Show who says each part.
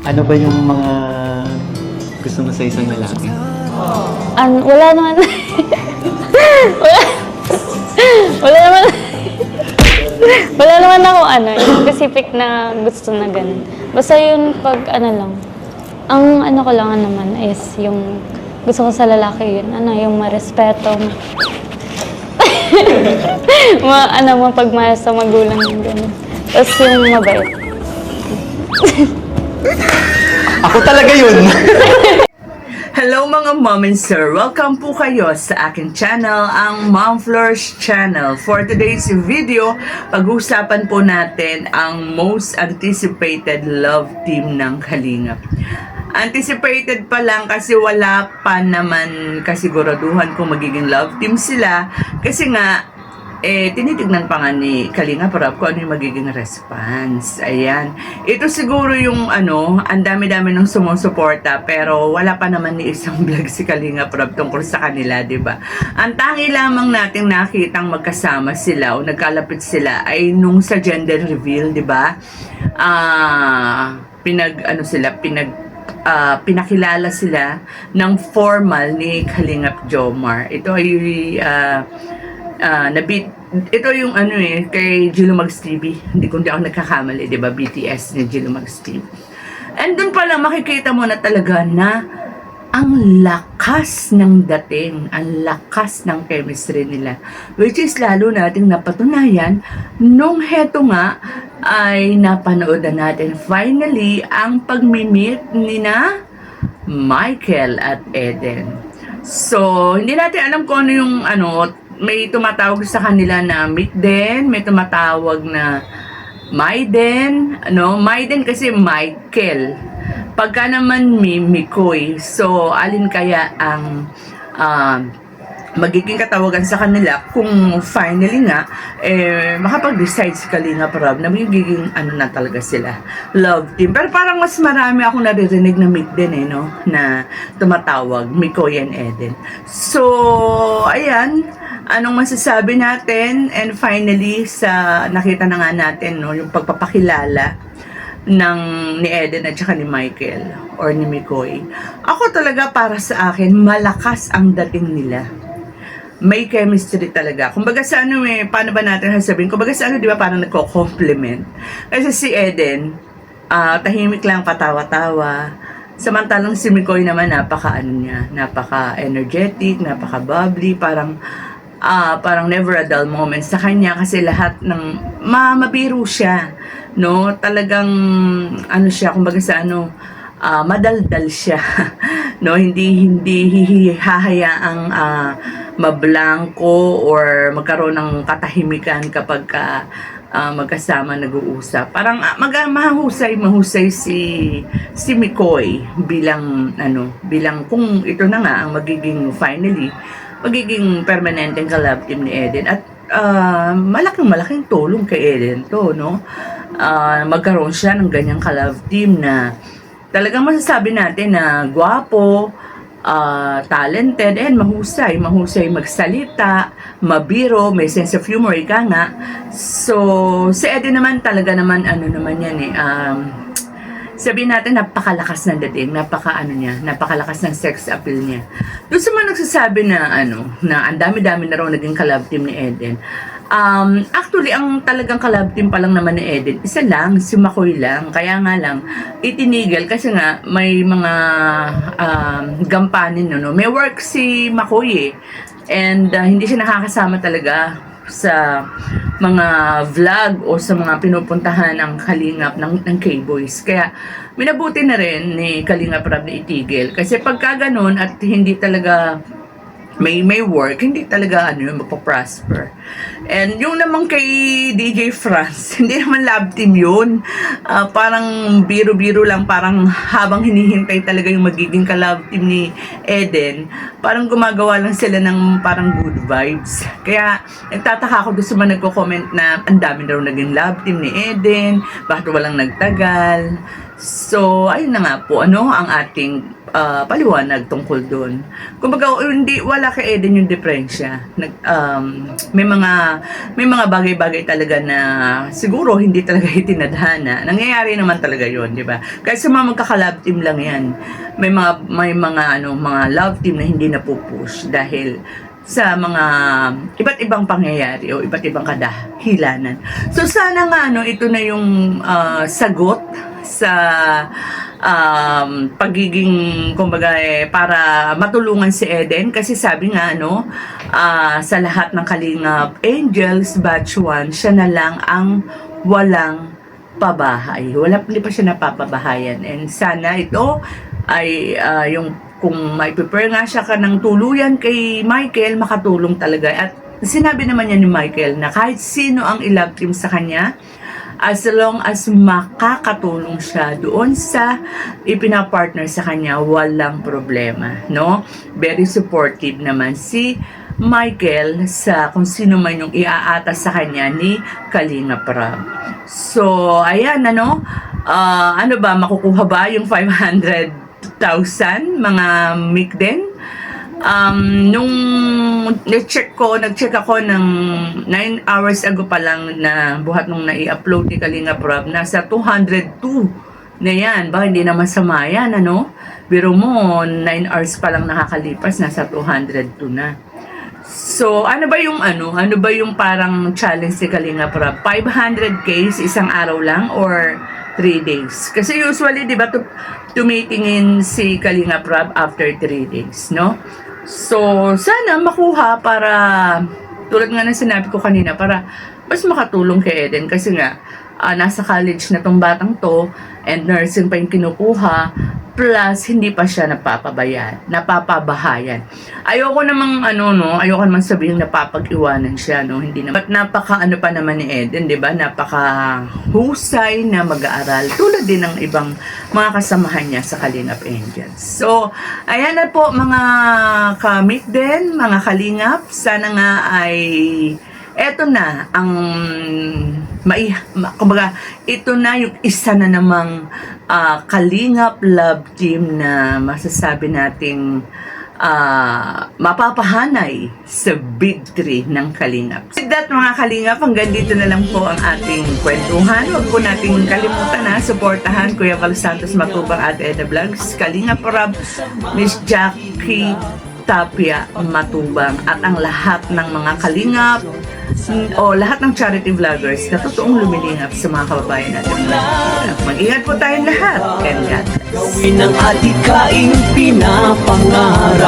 Speaker 1: Ano ba yung mga gusto mo sa isang lalaki?
Speaker 2: Wala naman. wala, wala naman. Wala naman ako specific na gusto na ganun. Basta yun pag lang. Ang ko lang naman is yung gusto ko sa lalaki yun, yung marespeto. Mapagmahal sa magulang yung ganun. Tapos yung mabait.
Speaker 1: Ako talaga yun!
Speaker 3: Hello mga mom and sir! Welcome po kayo sa aking channel, ang Mom Flourish Channel. For today's video, pag-uusapan po natin ang most anticipated love team ng Kalingap. Anticipated pa lang kasi wala pa naman kasiguraduhan kung magiging love team sila. Kasi nga, tinitignan pa nga ni Kalingap Rob kung ano yung magiging response. Ayan. Ito siguro yung ang dami-dami ng sumusuporta pero wala pa naman ni isang vlog si Kalingap Rob tungkol sa kanila, di ba? Ang tangi lamang nating nakitang magkasama sila o nagkalapit sila ay nung sa gender reveal, di ba? Pinakilala sila ng formal ni Kalingap Jomar. Ito ay ito yung kay Gilo Mags TV. Hindi ako nagkakamali, 'di ba? BTS ni Gilo Mags TV. And doon pa lang makikita mo na talaga na ang lakas ng dating, ang lakas ng chemistry nila. Which is lalo nating napatunayan nung heto nga ay napanood na natin finally ang pagmi-meet ni na Michael at Eden. So, hindi natin alam kung ano yung may tumatawag sa kanila na Mikden, may tumatawag na Maiden, Maiden kasi Michael. Pagka naman Mikoy, so alin kaya ang magiging katawagan sa kanila kung finally nga makapag-decide si Kalingap Rob na magiging na talaga sila, love team. Pero parang mas marami akong naririnig na Mikden na tumatawag, Mikoy and Eden. So, ayan, anong masasabi natin? And finally, nakita na nga natin yung pagpapakilala ni Eden at saka ni Michael or ni Mikoy. Ako talaga, para sa akin, malakas ang dating nila. May chemistry talaga. Kumbaga sa paano ba natin sasabihin? Kumbaga sa di ba parang nagko-compliment. Kasi si Eden, tahimik lang, patawa-tawa. Samantalang si Mikoy naman, napaka-energetic, napaka-bubbly, parang never a dull moment sa kanya kasi lahat ng mabiro siya, talagang siya, kumbaga sa madaldal siya. Hindi hahayaang mablangko or magkaroon ng katahimikan kapag magkasama nag-uusap. Parang mahusay si Mikoy bilang kung ito na nga ang magiging magiging permanenteng ka-love team ni Eden. At malaking tulong kay Eden to, magkaroon siya ng ganyang ka-love team na talagang masasabi natin na gwapo, talented, and mahusay magsalita, mabiro, may sense of humor, ika nga. So, si Eden naman talaga naman, sabihin natin, napakalakas ng dating, napakalakas ng sex appeal niya. Doon sa mga nagsasabi na ang dami-dami na raw naging ka-love team ni Eden. Actually, ang talagang ka-love team pa lang naman ni Eden, isa lang, si Makoy lang. Kaya nga lang, itinigil kasi nga may mga gampanin, may work si Makoy and hindi siya nakakasama talaga sa mga vlog o sa mga pinupuntahan ng Kalingap ng K-Boys. Kaya minabuti na rin ni Kalingap Rob na itigil. Kasi pagka ganun at hindi talaga may work, hindi talaga magpa-prosper. And yung naman kay DJ France, hindi naman love team yun. Parang biro-biro lang, parang habang hinihintay talaga yung magiging ka-love team ni Eden, parang gumagawa lang sila ng parang good vibes. Kaya nagtataka ako doon sa mga nagko-comment na ang dami na rin naging love team ni Eden, bakit walang nagtagal. So, ayun na nga po, ano ang ating paliwanag tungkol doon. Kumbaga, wala kay Eden yung diferensya. May mga bagay-bagay talaga na siguro hindi talaga itinadhana. Nangyayari naman talaga yon, di ba? Kahit sa mga magkaka-love team lang yan, may mga love team na hindi napupush dahil sa mga iba't ibang pangyayari o iba't ibang kadahilanan. So sana nga ito na yung sagot sa pagiging kumbaga para matulungan si Eden, kasi sabi nga sa lahat ng Kalingap Angels batch 1, siya na lang ang walang pabahay. Hindi pa siya napapabahayan, and sana ito ay yung kung may prepare nga siya ka ng tuluyan kay Michael, makatulong talaga. At sinabi naman niya ni Michael na kahit sino ang i-love team sa kanya, as long as makakatulong siya doon sa ipinapartner sa kanya, walang problema, no? Very supportive naman si Michael sa kung sino man yung iaatas sa kanya ni Kalingap Rab. So, ayan, ano ba, makukuha ba yung 500,000 mga mic din? Nung nag-check ako ng 9 hours ago pa lang na buhat nung nai-upload ni Kalingap Rab, nasa 202 na yan. Ba, hindi na masama yan, Biro mo, 9 hours pa lang nakakalipas, nasa 202 na. So, ano ba yung parang challenge ni Kalingap Rab? 500K sa isang araw lang or 3 days? Kasi usually, di ba, tumitingin si Kalingap Rab after 3 days, no? So, sana makuha para, tulad nga ng sinabi ko kanina, para mas makatulong kay Eden. Kasi nga, nasa college na tong batang to, and nursing pa yung kinukuha, plus hindi pa siya napapabahayan. Ayoko namang ayoko namang sabihin napapag-iwanan siya, hindi naman. But napaka pa naman ni Eden, 'di ba? Napaka husay na mag-aaral, tulad din ng ibang mga kasamahan niya sa Kalingap Angels. So, ayan na po mga ka-meet din, mga Kalingap, sana nga ay eto na ang kumbaga, ito na yung isa na namang Kalingap love team na masasabi nating mapapahanay sa Big 3 ng Kalingap. With that, mga Kalingap, hanggang dito na lang po ang ating kwentuhan. Huwag po nating kalimutan na suportahan Kuya Val Santos Matubang at Eda Vlogs, Kalingap Rab, Miss Jackie Tapia Matubang, at ang lahat ng mga Kalingap o lahat ng charity vloggers na totoong lumilingap sa mga kababayan natin. Mag-ingat po tayong lahat. And God bless.
Speaker 4: Gawin ang adikaing pinapangarap.